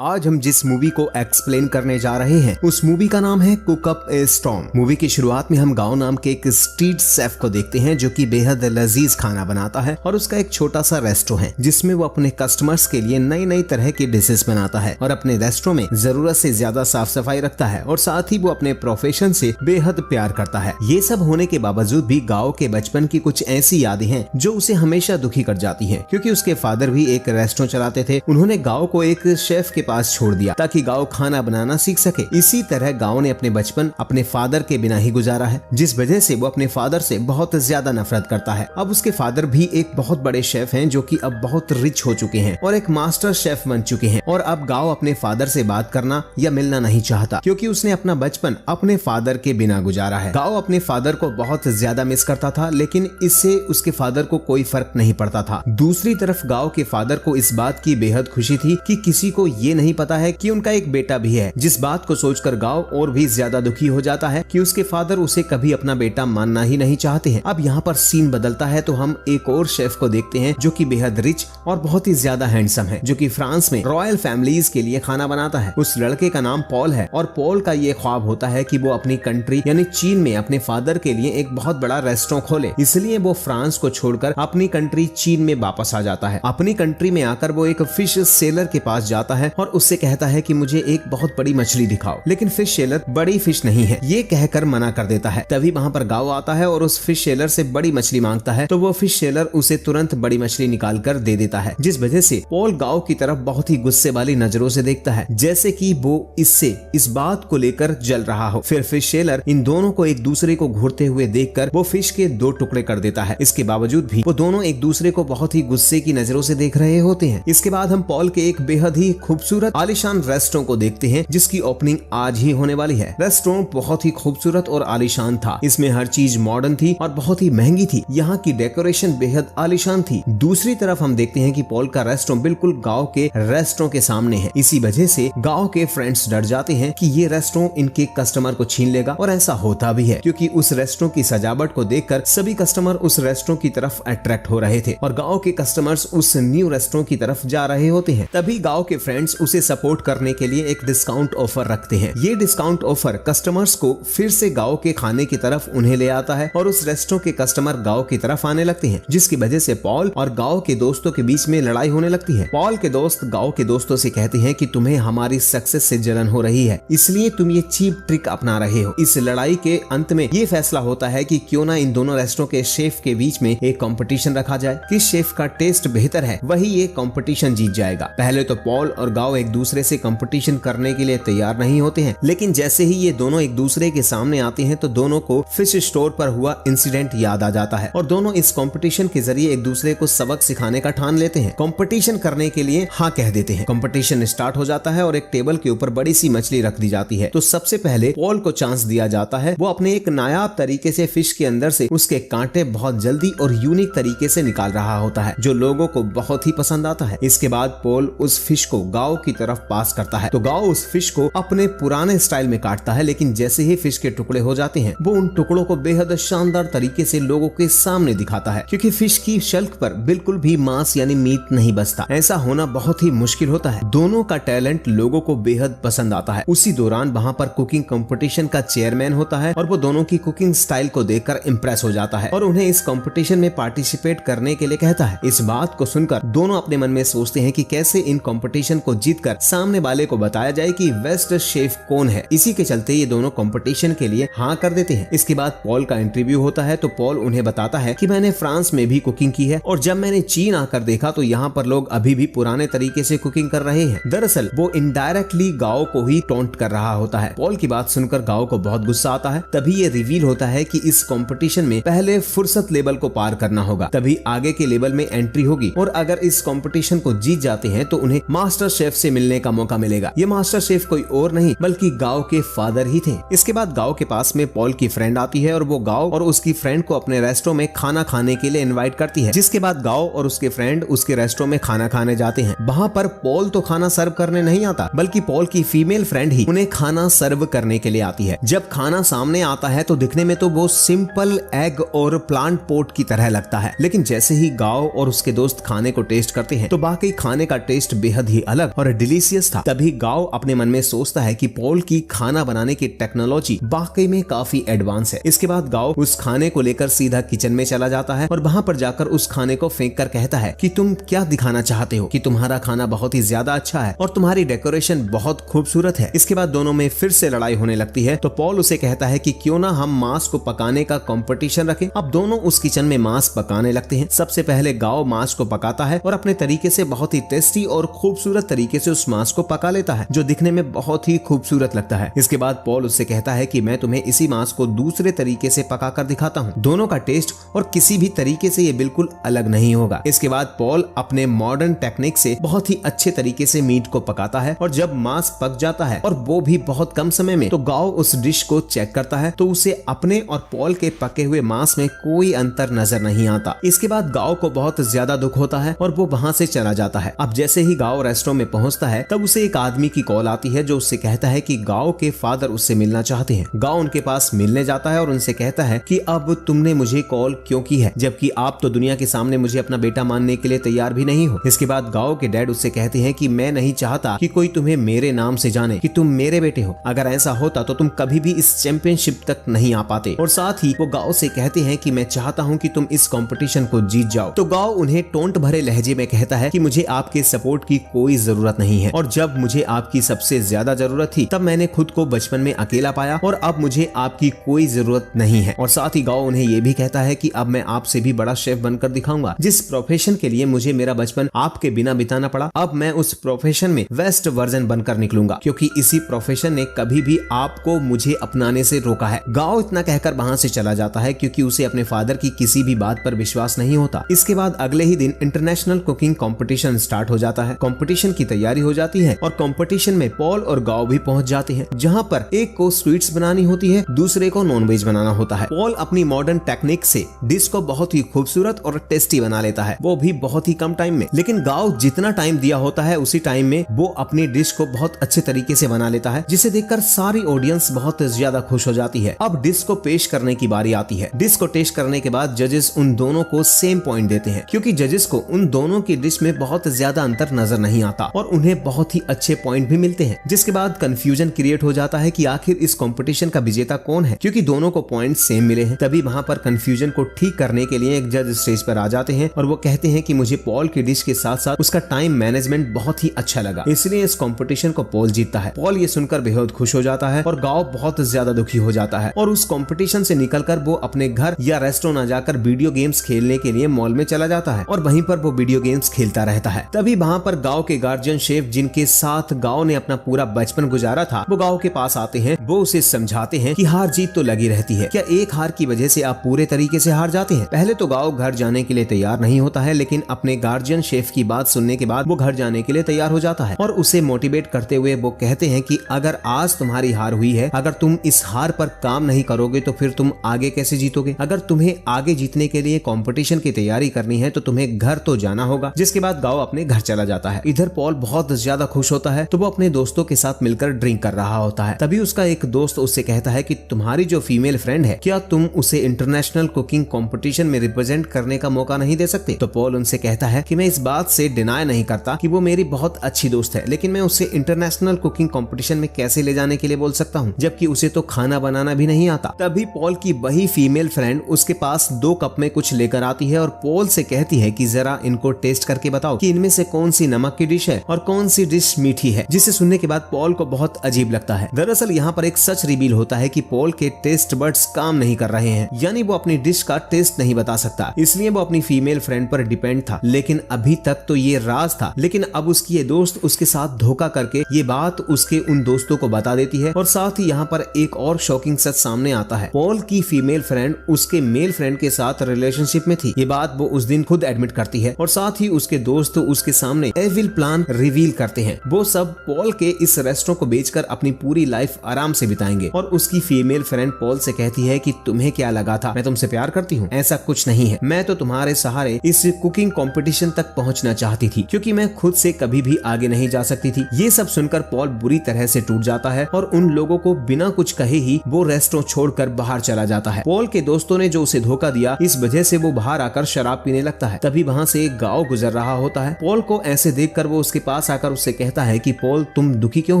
आज हम जिस मूवी को एक्सप्लेन करने जा रहे हैं उस मूवी का नाम है कुक अप ए स्टॉर्म। मूवी की शुरुआत में हम गाओ नाम के एक स्ट्रीट शेफ को देखते हैं जो कि बेहद लजीज खाना बनाता है और उसका एक छोटा सा रेस्टो है जिसमें वो अपने कस्टमर्स के लिए नई नई तरह की डिशेस बनाता है और अपने रेस्टो में जरूरत से ज्यादा साफ सफाई रखता है और साथ ही वो अपने प्रोफेशन से बेहद प्यार करता है। ये सब होने के बावजूद भी गाओ के बचपन की कुछ ऐसी यादें हैं जो उसे हमेशा दुखी कर जाती है, क्योंकि उसके फादर भी एक रेस्टोरेंट चलाते थे। उन्होंने गाओ को एक शेफ के पास छोड़ दिया ताकि गाओ खाना बनाना सीख सके। इसी तरह गाओ ने अपने बचपन अपने फादर के बिना ही गुजारा है, जिस वजह से वो अपने फादर से बहुत ज्यादा नफरत करता है। अब उसके फादर भी एक बहुत बड़े शेफ हैं जो कि अब बहुत रिच हो चुके हैं और एक मास्टर शेफ बन चुके हैं। और अब गाओ अपने फादर से बात करना या मिलना नहीं चाहता क्योंकि उसने अपना बचपन अपने फादर के बिना गुजारा है। गाओ अपने फादर को बहुत ज्यादा मिस करता था, लेकिन इससे उसके फादर को कोई फर्क नहीं पड़ता था। दूसरी तरफ गाओ के फादर को इस बात की बेहद खुशी थी कि किसी को ये नहीं पता है कि उनका एक बेटा भी है, जिस बात को सोचकर गाओ और भी ज्यादा दुखी हो जाता है कि उसके फादर उसे कभी अपना बेटा मानना ही नहीं चाहते हैं। अब यहाँ पर सीन बदलता है तो हम एक और शेफ को देखते हैं जो कि बेहद रिच और बहुत ही ज्यादा हैंडसम है, जो कि फ्रांस में रॉयल फैमिलीज के लिए खाना बनाता है। उस लड़के का नाम पॉल है और पॉल का ये ख्वाब होता है कि वो अपनी कंट्री यानी चीन में अपने फादर के लिए एक बहुत बड़ा रेस्टोरेंट खोले। इसलिए वो फ्रांस को छोड़कर अपनी कंट्री चीन में वापस आ जाता है। अपनी कंट्री में आकर वो एक फिश सेलर के पास जाता है और उससे कहता है कि मुझे एक बहुत बड़ी मछली दिखाओ, लेकिन फिश सेलर बड़ी फिश नहीं है ये कहकर मना कर देता है। तभी वहाँ पर गाओ आता है और उस फिश सेलर से बड़ी मछली मांगता है, तो वो फिश सेलर उसे तुरंत बड़ी मछली निकाल कर दे देता है, जिस वजह से पॉल गाओ की तरफ बहुत ही गुस्से वाली नजरों से देखता है, जैसे कि वो इससे इस बात को लेकर जल रहा हो। फिर फिश सेलर इन दोनों को एक दूसरे को घूरते हुए देखकर वो फिश के 2 टुकड़े कर देता है। इसके बावजूद भी वो दोनों एक दूसरे को बहुत ही गुस्से की नजरों से देख रहे होते हैं। इसके बाद हम पॉल के एक बेहद ही खूबसूरत आलीशान रेस्टोरेंट को देखते हैं जिसकी ओपनिंग आज ही होने वाली है। रेस्टोरेंट बहुत ही खूबसूरत और आलीशान था। इसमें हर चीज मॉडर्न थी और बहुत ही महंगी थी। यहाँ की डेकोरेशन बेहद आलीशान थी। दूसरी तरफ हम देखते हैं कि पॉल का रेस्टोरेंट बिल्कुल गांव के रेस्टोरेंट के सामने है। इसी वजह से गांव के फ्रेंड्स डर जाते हैं कि ये रेस्टोरेंट इनके कस्टमर को छीन लेगा, और ऐसा होता भी है क्योंकि उस रेस्टोरेंट की सजावट को देखकर सभी कस्टमर उस रेस्टोरेंट की तरफ अट्रैक्ट हो रहे थे और गांव के कस्टमर्स उस न्यू रेस्टोरेंट की तरफ जा रहे होते हैं। तभी गांव के फ्रेंड्स उसे सपोर्ट करने के लिए एक डिस्काउंट ऑफर रखते हैं। ये डिस्काउंट ऑफर कस्टमर्स को फिर से गांव के खाने की तरफ उन्हें ले आता है और उस रेस्टोरेंट के कस्टमर गांव की तरफ आने लगते हैं, जिसकी वजह से पॉल और गांव के दोस्तों के बीच में लड़ाई होने लगती है। पॉल के दोस्त गांव के दोस्तों से कहते हैं कि तुम्हें हमारी सक्सेस से जलन हो रही है, इसलिए तुम ये चीप ट्रिक अपना रहे हो। इस लड़ाई के अंत में ये फैसला होता है कि क्यों ना इन दोनों रेस्टोरेंट के शेफ के बीच में एक कंपटीशन रखा जाए। किस शेफ का टेस्ट बेहतर है वही ये कंपटीशन जीत जाएगा। पहले तो पॉल और गाओ एक दूसरे से कंपटीशन करने के लिए तैयार नहीं होते हैं, लेकिन जैसे ही ये दोनों एक दूसरे के सामने आते हैं तो दोनों को फिश स्टोर पर हुआ इंसिडेंट याद आ जाता है और दोनों इस कंपटीशन के जरिए एक दूसरे को सबक सिखाने का ठान लेते हैं। कंपटीशन करने के लिए हाँ कह देते हैं। कंपटीशन स्टार्ट हो जाता है और एक टेबल के ऊपर बड़ी सी मछली रख दी जाती है। तो सबसे पहले पॉल को चांस दिया जाता है। वो अपने एक नायाब तरीके से फिश के अंदर से उसके कांटे बहुत जल्दी और यूनिक तरीके से निकाल रहा होता है, जो लोगों को बहुत ही पसंद आता है। इसके बाद पॉल उस फिश को गाओ की तरफ पास करता है तो गाओ उस फिश को अपने पुराने स्टाइल में काटता है, लेकिन जैसे ही फिश के टुकड़े हो जाते हैं वो उन टुकड़ों को बेहद शानदार तरीके से लोगों के सामने दिखाता है, क्योंकि फिश की शेल्फ पर बिल्कुल भी मांस यानी मीट नहीं बचता। ऐसा होना बहुत ही मुश्किल होता है। दोनों का टैलेंट लोगों को बेहद पसंद आता है। उसी दौरान वहाँ पर कुकिंग कंपटीशन का चेयरमैन होता है और वो दोनों की कुकिंग स्टाइल को देखकर इम्प्रेस हो जाता है और उन्हें इस कंपटीशन में पार्टिसिपेट करने के लिए कहता है। इस बात को सुनकर दोनों अपने मन में सोचते हैं कि कैसे इन कंपटीशन को जीतकर सामने वाले को बताया जाए कि बेस्ट शेफ कौन है। इसी के चलते ये दोनों कंपटीशन के लिए हाँ कर देते हैं। इसके बाद पॉल का इंटरव्यू होता है तो पॉल उन्हें बताता है कि मैंने फ्रांस में भी कुकिंग की है और जब मैंने चीन आकर देखा तो यहाँ पर लोग अभी भी पुराने तरीके से कुकिंग कर रहे हैं। दरअसल वो इनडायरेक्टली गाओ को ही टॉन्ट कर रहा होता है। पॉल की बात सुनकर गाओ को बहुत गुस्सा आता है। तभी ये रिवील होता है कि इस कंपटीशन में पहले फुर्सत लेवल को पार करना होगा, तभी आगे के लेवल में एंट्री होगी और अगर इस कंपटीशन को जीत जाते हैं तो उन्हें मास्टर शेफ से मिलने का मौका मिलेगा। ये मास्टर शेफ कोई और नहीं बल्कि गाओ के फादर ही थे। इसके बाद गाओ के पास में पॉल की फ्रेंड आती है और वो गाओ और उसकी फ्रेंड को अपने रेस्टोरेंट में खाना खाने के लिए इनवाइट करती है, जिसके बाद गाओ और उसके फ्रेंड उसके रेस्टोरेंट में खाना खाने जाते हैं। वहाँ पर पॉल तो खाना सर्व करने नहीं आता बल्कि पॉल की फीमेल फ्रेंड ही उन्हें खाना सर्व करने के लिए आती है। जब खाना सामने आता है तो दिखने में तो वो सिंपल एग और प्लांट पोट की तरह लगता है, लेकिन जैसे ही गाओ और उसके दोस्त खाने को टेस्ट करते हैं तो बाकी खाने का टेस्ट बेहद ही अलग और और डिलीशियस था। तभी गाओ अपने मन में सोचता है कि पॉल की खाना बनाने की टेक्नोलॉजी वाकई में काफी एडवांस है। इसके बाद गाओ उस खाने को लेकर सीधा किचन में चला जाता है और वहां पर जाकर उस खाने को फेंक कर कहता है कि तुम क्या दिखाना चाहते हो कि तुम्हारा खाना बहुत ही ज्यादा अच्छा है और तुम्हारी डेकोरेशन बहुत खूबसूरत है। इसके बाद दोनों में फिर से लड़ाई होने लगती है। तो पॉल उसे कहता है कि क्यों ना हम मांस को पकाने का कंपटीशन रखें। अब दोनों उस किचन में मांस पकाने लगते हैं। सबसे पहले गाओ मांस को पकाता है और अपने तरीके से बहुत ही टेस्टी और खूबसूरत तरीके से उस मांस को पका लेता है, जो दिखने में बहुत ही खूबसूरत लगता है। इसके बाद पॉल उससे कहता है कि मैं तुम्हें इसी मांस को दूसरे तरीके से पका कर दिखाता हूँ। दोनों का टेस्ट और किसी भी तरीके से ये बिल्कुल अलग नहीं होगा। इसके बाद पॉल अपने मॉडर्न टेक्निक से बहुत ही अच्छे तरीके से मीट को पकाता है और जब मांस पक जाता है और वो भी बहुत कम समय में, तो गाओ उस डिश को चेक करता है तो उसे अपने और पॉल के पके हुए मांस में कोई अंतर नजर नहीं आता। इसके बाद गाओ को बहुत ज्यादा दुख होता है और वो वहां से चला जाता है। अब जैसे ही गाओ रेस्टोरेंट में पहुंचता है तब उसे एक आदमी की कॉल आती है जो उससे कहता है कि गाओ के फादर उससे मिलना चाहते हैं। गाओ उनके पास मिलने जाता है और उनसे कहता है कि अब तुमने मुझे कॉल क्यों की है, जबकि आप तो दुनिया के सामने मुझे अपना बेटा मानने के लिए तैयार भी नहीं हो। इसके बाद गाओ के डैड उससे कहते हैं कि मैं नहीं चाहता कि कोई तुम्हें मेरे नाम से जाने कि तुम मेरे बेटे हो। अगर ऐसा होता तो तुम कभी भी इस चैंपियनशिप तक नहीं आ पाते। और साथ ही वो गाओ से कहते हैं कि मैं चाहता हूं कि तुम इस कंपटीशन को जीत जाओ। तो गाओ उन्हें टोंट भरे लहजे में कहता है कि मुझे आपके सपोर्ट की कोई जरूरत नहीं है और जब मुझे आपकी सबसे ज्यादा जरूरत थी तब मैंने खुद को बचपन में अकेला पाया और अब मुझे आपकी कोई जरूरत नहीं है। और साथ ही गाओ उन्हें ये भी कहता है कि अब मैं आपसे भी बड़ा शेफ बनकर दिखाऊंगा। जिस प्रोफेशन के लिए मुझे मेरा बचपन आपके बिना बिताना पड़ा, अब मैं उस प्रोफेशन में बेस्ट वर्जन बनकर निकलूंगा, क्योंकि इसी प्रोफेशन ने कभी भी आपको मुझे अपनाने से रोका है। गाओ इतना कहकर वहां से चला जाता है क्योंकि उसे अपने फादर की किसी भी बात पर विश्वास नहीं होता। इसके बाद अगले ही दिन इंटरनेशनल कुकिंग कंपटीशन स्टार्ट हो जाता है। कंपटीशन की तैयारी हो जाती है और कंपटीशन में पॉल और गाओ भी पहुंच जाते हैं, जहां पर एक को स्वीट्स बनानी होती है, दूसरे को नॉनवेज बनाना होता है। पॉल अपनी मॉडर्न टेक्निक से डिश को बहुत ही खूबसूरत और टेस्टी बना लेता है, वो भी बहुत ही कम टाइम में। लेकिन गाओ जितना टाइम दिया होता है उसी टाइम में वो अपनी डिश को बहुत अच्छे तरीके से बना लेता है, जिसे देखकर सारी ऑडियंस बहुत ज्यादा खुश हो जाती है। अब डिश को पेश करने की बारी आती है। डिश को टेस्ट करने के बाद जजेस उन दोनों को सेम पॉइंट देते हैं, क्योंकि जजेस को उन दोनों की डिश में बहुत ज्यादा अंतर नजर नहीं आता और उन्हें बहुत ही अच्छे पॉइंट भी मिलते हैं, जिसके बाद कंफ्यूजन क्रिएट हो जाता है कि आखिर इस कंपटीशन का विजेता कौन है, क्योंकि दोनों को पॉइंट सेम मिले हैं। तभी वहां पर कंफ्यूजन को ठीक करने के लिए एक जज स्टेज पर आ जाते हैं और वो कहते हैं कि मुझे पॉल की डिश के साथ साथ उसका टाइम मैनेजमेंट बहुत ही अच्छा लगा, इसलिए इस कंपटीशन को पॉल जीतता है। पॉल ये सुनकर बेहद खुश हो जाता है और गाओ बहुत ज्यादा दुखी हो जाता है और उस कंपटीशन से निकलकर वो अपने घर या रेस्टोरेंट न जाकर वीडियो गेम्स खेलने के लिए मॉल में चला जाता है और वहीं पर वो वीडियो गेम्स खेलता रहता है। तभी वहां पर गाओ के गार्जियन शेफ, जिनके साथ गाओ ने अपना पूरा बचपन गुजारा था, वो गाओ के पास आते हैं। वो उसे समझाते हैं कि हार जीत तो लगी रहती है, क्या एक हार की वजह से आप पूरे तरीके से हार जाते हैं। पहले तो गाओ घर जाने के लिए तैयार नहीं होता है, लेकिन अपने गार्जियन शेफ की बात सुनने के बाद वो घर जाने के लिए तैयार हो जाता है और उसे मोटिवेट करते हुए वो कहते हैं कि अगर आज तुम्हारी हार हुई है, अगर तुम इस हार पर काम नहीं करोगे तो फिर तुम आगे कैसे जीतोगे। अगर तुम्हें आगे जीतने के लिए कंपटीशन की तैयारी करनी है तो तुम्हें घर तो जाना होगा। जिसके बाद गाओ अपने घर चला जाता है। इधर पॉल बहुत ज्यादा खुश होता है तो वो अपने दोस्तों के साथ मिलकर ड्रिंक कर रहा होता है। तभी उसका एक दोस्त उससे कहता है कि तुम्हारी जो फीमेल फ्रेंड है, क्या तुम उसे इंटरनेशनल कुकिंग कंपटीशन में रिप्रेजेंट करने का मौका नहीं दे सकते। तो पॉल उनसे कहता है कि मैं इस बात से डिनाई नहीं करता कि वो मेरी बहुत अच्छी दोस्त है, लेकिन मैं उसे इंटरनेशनल कुकिंग कंपटीशन में कैसे ले जाने के लिए बोल सकता हूँ, जबकि उसे तो खाना बनाना भी नहीं आता। तभी पॉल की वही फीमेल फ्रेंड उसके पास 2 कप में कुछ लेकर आती है और पॉल से कहती है कि जरा इनको टेस्ट करके बताओ कि इनमें से कौन सी नमक की डिश है और कौन सी डिश मीठी है। जिसे सुनने के बाद पॉल को बहुत अजीब लगता है। दरअसल यहाँ पर एक सच रिवील होता है कि पॉल के टेस्ट बड्स काम नहीं कर रहे हैं, यानी वो अपनी डिश का टेस्ट नहीं बता सकता, इसलिए वो अपनी फीमेल फ्रेंड पर डिपेंड था। लेकिन अभी तक तो ये राज था, लेकिन अब उसकी ये दोस्त उसके साथ धोखा करके ये बात उसके उन दोस्तों को बता देती है। और साथ ही यहाँ पर एक और शॉकिंग सच सामने आता है। पॉल की फीमेल फ्रेंड उसके मेल फ्रेंड के साथ रिलेशनशिप में थी। ये बात वो उस दिन खुद एडमिट करती है और साथ ही उसके दोस्त उसके सामने एविल प्लान रिवील करते हैं। वो सब पॉल के इस रेस्टोरेंट को बेचकर अपनी पूरी लाइफ आराम से बिताएंगे। और उसकी फीमेल फ्रेंड पॉल से कहती है कि तुम्हें क्या लगा था मैं तुमसे प्यार करती हूँ, ऐसा कुछ नहीं है। मैं तो तुम्हारे सहारे इस कुकिंग कंपटीशन तक पहुंचना चाहती थी, क्योंकि मैं खुद से कभी भी आगे नहीं जा सकती थी। ये सब सुनकर पॉल बुरी तरह से टूट जाता है और उन लोगों को बिना कुछ कहे ही वो रेस्टोरेंट छोड़कर बाहर चला जाता है। पॉल के दोस्तों ने जो उसे धोखा दिया, इस वजह से वो बाहर आकर शराब पीने लगता है। तभी वहाँ से एक गाँव गुजर रहा होता है। पॉल को ऐसे देखकर वो उसके पास आकर उससे कहता है कि पॉल तुम दुखी क्यों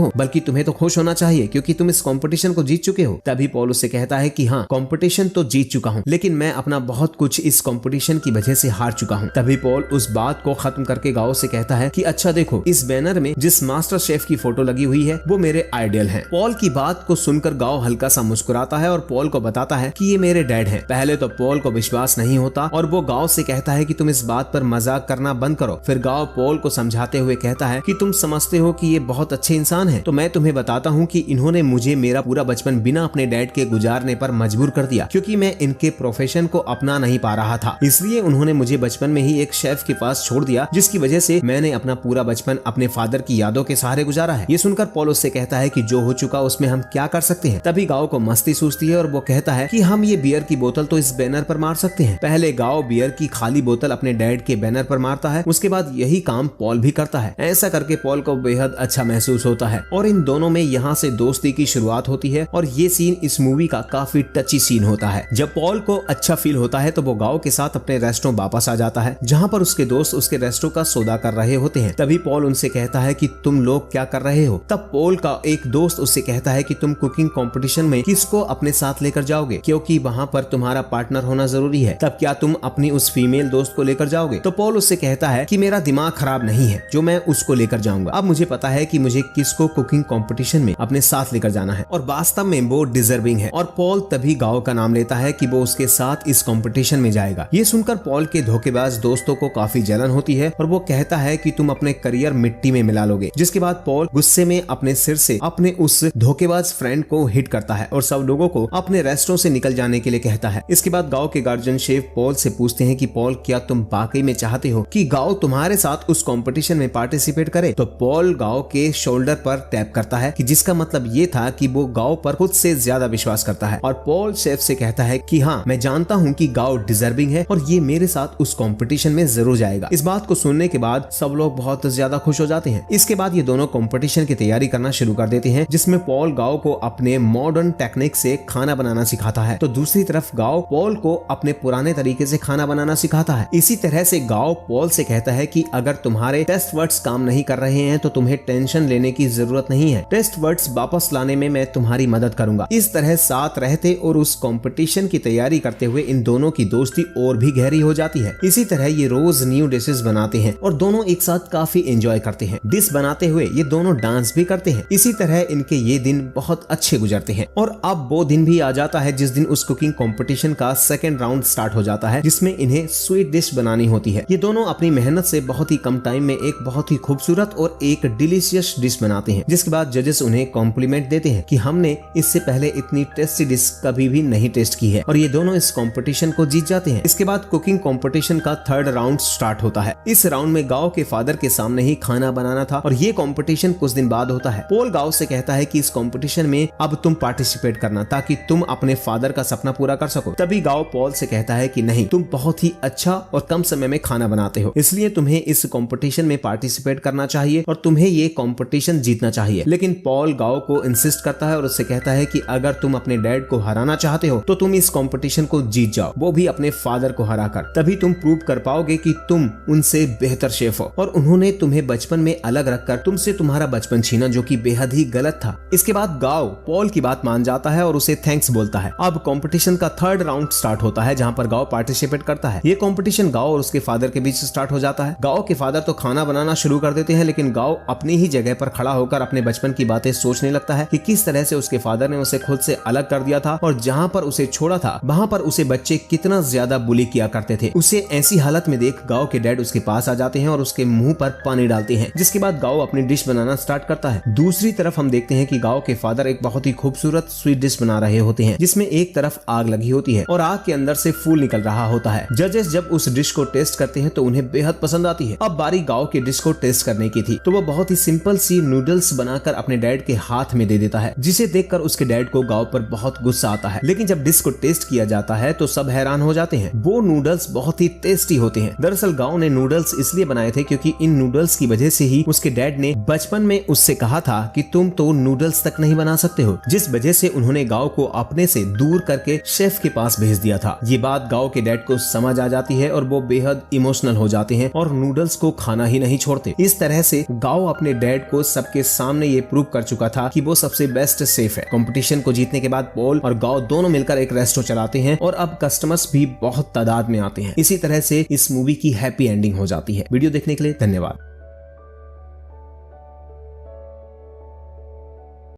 हो, बल्कि तुम्हें तो खुश होना चाहिए क्योंकि तुम इस कंपटीशन को जीत चुके हो। तभी पॉल उससे कहता है कि हाँ, कंपटीशन तो जीत चुका हूँ, लेकिन मैं अपना बहुत कुछ इस कंपटीशन की वजह से हार चुका हूँ। तभी पॉल उस बात को खत्म करके गाओ से कहता है कि अच्छा देखो, इस बैनर में जिस मास्टर शेफ की फोटो लगी हुई है वो मेरे आइडियल हैं। पॉल की बात को सुनकर गाओ हल्का सा मुस्कुराता है और पॉल को बताता है कि ये मेरे डैड हैं। पहले तो पॉल को विश्वास नहीं होता और वो गाओ से कहता है कि तुम इस बात पर मजाक करना बंद करो। फिर गाओ पॉल को समझाते हुए कहता है कि तुम समझते हो कि ये बहुत अच्छे इंसान हैं, तो मैं तुम्हें बताता हूँ कि इन्होंने मुझे मेरा पूरा बचपन बिना अपने डैड के गुजारने पर मजबूर कर दिया, क्योंकि मैं इनके प्रोफेशन को अपना नहीं पा रहा था। इसलिए उन्होंने मुझे बचपन में ही एक शेफ के पास छोड़ दिया, जिसकी वजह से मैंने अपना पूरा बचपन अपने फादर की यादों के सहारे गुजारा है। ये सुनकर पॉल उससे कहता है कि जो हो चुका उसमें हम क्या कर सकते हैं। तभी गाओ को मस्ती सूझती है और वो कहता है कि हम ये बियर की बोतल तो इस बैनर पर मार सकते हैं। पहले गाओ बियर की खाली बोतल अपने डैड के बैनर पर मारता है, उसके बाद यही काम पॉल भी करता है। ऐसा करके पॉल को बेहद अच्छा महसूस होता है और इन दोनों में यहाँ से दोस्ती की शुरुआत होती है और ये सीन इस मूवी का काफी टची सीन होता है। जब पॉल को अच्छा फील होता है तो वो गाओ के साथ अपने रेस्टोरेंट वापस आ जाता है, जहाँ पर उसके दोस्त उसके रेस्टोरेंट का सौदा कर रहे होते हैं। तभी पॉल उनसे कहता है कि तुम लोग क्या कर रहे हो। तब पॉल का एक दोस्त उससे कहता है कि तुम कुकिंग कंपटीशन में किसको अपने साथ लेकर जाओगे, क्योंकि वहाँ पर तुम्हारा पार्टनर होना जरूरी है। तब क्या तुम अपनी उस फीमेल दोस्त को लेकर जाओगे। तो पॉल उससे कहता है कि मेरा दिमाग खराब नहीं है जो मैं उसको लेकर जाऊंगा। अब मुझे पता है कि मुझे किसको कुकिंग कंपटीशन में अपने साथ लेकर जाना है और वास्तव में वो डिजर्विंग है। और पॉल तभी गाओ का नाम लेता है कि वो उसके साथ इस कंपटीशन में जाएगा। ये सुनकर पॉल के धोखेबाज दोस्तों को काफी जलन होती है और वो कहता है कि तुम अपने करियर मिट्टी में मिला लोगे। जिसके बाद पॉल गुस्से में अपने सिर से अपने उस धोखेबाज फ्रेंड को हिट करता है और सब लोगों को अपने रेस्टोरेंट से निकल जाने के लिए कहता है। इसके बाद गाओ के गार्जियन शेफ पॉल से पूछते हैं कि पॉल क्या तुम वाकई में चाहते हो कि गाओ तुम्हारे साथ उस कंपटीशन में पार्टिसिपेट करे। तो पॉल गाओ के शोल्डर पर टैप करता है कि जिसका मतलब ये था कि वो गाओ पर खुद से ज्यादा विश्वास करता है और पॉल शेफ से कहता है कि हाँ, मैं जानता हूँ कि गाओ डिजर्विंग है और ये मेरे साथ उस कंपटीशन में जरूर जाएगा। इस बात को सुनने के बाद सब लोग बहुत ज्यादा खुश हो जाते हैं। इसके बाद ये दोनों कंपटीशन की तैयारी करना शुरू कर देते हैं, जिसमें पॉल गाओ को अपने मॉडर्न टेक्निक से खाना बनाना सिखाता है, तो दूसरी तरफ गाओ पॉल को अपने पुराने तरीके से खाना बनाना सिखाता है। इसी तरह से गाओ पॉल से कहता है कि अगर तुम्हारे टेस्ट वर्ड्स काम नहीं कर रहे हैं तो तुम्हें टेंशन लेने की जरूरत नहीं है, टेस्ट वर्ड्स वापस लाने में मैं तुम्हारी मदद करूंगा। इस तरह साथ रहते और उस कंपटीशन की तैयारी करते हुए इन दोनों की दोस्ती और भी गहरी हो जाती है। इसी तरह ये रोज न्यू डिशेस बनाते हैं और दोनों एक साथ काफी एंजॉय करते हैं। डिश बनाते हुए ये दोनों डांस भी करते हैं। इसी तरह इनके ये दिन बहुत अच्छे गुजरते हैं और अब वो दिन भी आ जाता है जिस दिन उस कुकिंग कंपटीशन का सेकंड राउंड स्टार्ट हो जाता है, जिसमें इन्हें स्वीट डिश बनानी होती है। ये दोनों अपनी मेहनत से बहुत ही कम टाइम में एक बहुत ही खूबसूरत और एक डिलीशियस डिश बनाते हैं, जिसके बाद जजेस उन्हें कॉम्प्लीमेंट देते हैं कि हमने इससे पहले इतनी टेस्टी डिश कभी भी नहीं टेस्ट की है और ये दोनों इस कंपटीशन को जीत जाते हैं। इसके बाद कुकिंग कंपटीशन का थर्ड राउंड स्टार्ट होता है। इस राउंड में गाओ के फादर के सामने ही खाना बनाना था और ये कंपटीशन कुछ दिन बाद होता है। पॉल गाओ से कहता है कि इस कंपटीशन में अब तुम पार्टिसिपेट करना ताकि तुम अपने फादर का सपना पूरा कर सको। तभी गाओ पॉल से कहता है कि नहीं, तुम बहुत ही अच्छा और कम समय में खाना बनाते हो, इसलिए तुम्हें इस कंपटीशन में पार्टिसिपेट करना चाहिए और तुम्हें ये कंपटीशन जीतना चाहिए। लेकिन पॉल गाओ को इंसिस्ट करता है और उससे कहता है कि अगर तुम अपने डैड को हराना चाहते हो तो तुम इस कंपटीशन को जीत जाओ, वो भी अपने फादर को हराकर। तभी तुम प्रूव कर पाओगे कि तुम उनसे बेहतर शेफ हो और उन्होंने तुम्हें बचपन में अलग रखकर तुमसे तुम्हारा बचपन छीना, जो कि बेहद ही गलत था। इसके बाद गाओ पॉल की बात मान जाता है और उसे थैंक्स बोलता है। अब कंपटीशन का थर्ड राउंड स्टार्ट होता है, जहाँ पर गाओ पार्टिसिपेट करता है। ये कंपटीशन गाओ और उसके फादर के बीच स्टार्ट हो जाता है। गाओ के फादर तो खाना बनाना शुरू कर देते हैं, लेकिन गाओ अपनी ही जगह पर खड़ा होकर अपने बचपन की बातें सोचने लगता है कि किस तरह से उसके फादर ने उसे खुद से अलग कर दिया था और जहाँ पर उसे छोड़ा था वहाँ पर उसे बच्चे कितना ज्यादा बुली किया करते थे। उसे ऐसी हालत में देख गाओ के डैड उसके पास आ जाते हैं और उसके मुंह पर पानी डालते हैं, जिसके बाद गाओ अपनी डिश बनाना स्टार्ट करता है। दूसरी तरफ हम देखते हैं कि गाओ के फादर एक बहुत ही खूबसूरत स्वीट डिश बना रहे होते हैं, जिसमें एक तरफ आग लगी होती है और आग के अंदर से फूल निकल रहा होता है। जजेस जब उस डिश को टेस्ट करते हैं तो उन्हें बेहद पसंद आती है। अब बारी गाओ के डिश को टेस्ट करने की थी, तो वो बहुत ही सिंपल सी नूडल्स बनाकर अपने डैड के हाथ में दे देता है, जिसे देखकर उसके डैड को गाओ पर बहुत गुस्सा आता है। लेकिन जब डिश को टेस्ट किया जाता है तो सब हैरान हो जाते हैं। वो नूडल्स बहुत ही टेस्टी होते हैं। दरअसल गाओ ने नूडल्स इसलिए बनाए थे क्योंकि इन नूडल्स की वजह से ही उसके डैड ने बचपन में उससे कहा था कि तुम तो नूडल्स तक नहीं बना सकते हो, जिस वजह से उन्होंने गाओ को अपने से दूर करके शेफ के पास भेज दिया था। ये बात गाओ के डैड को समझ आ जाती है और वो बेहद इमोशनल हो जाते हैं और नूडल्स को खाना ही नहीं छोड़ते। इस तरह से गाओ अपने डैड को सबके सामने ये प्रूव कर चुका था कि वो सबसे बेस्ट सेफ है। कंपटीशन को जीतने के बाद पॉल और गाओ दोनों मिलकर एक रेस्टोरेंट चलाते हैं और अब कस्टमर्स भी बहुत तादाद में आते हैं। इसी तरह से इस मूवी की हैप्पी एंडिंग हो जाती है। वीडियो देखने के लिए धन्यवाद।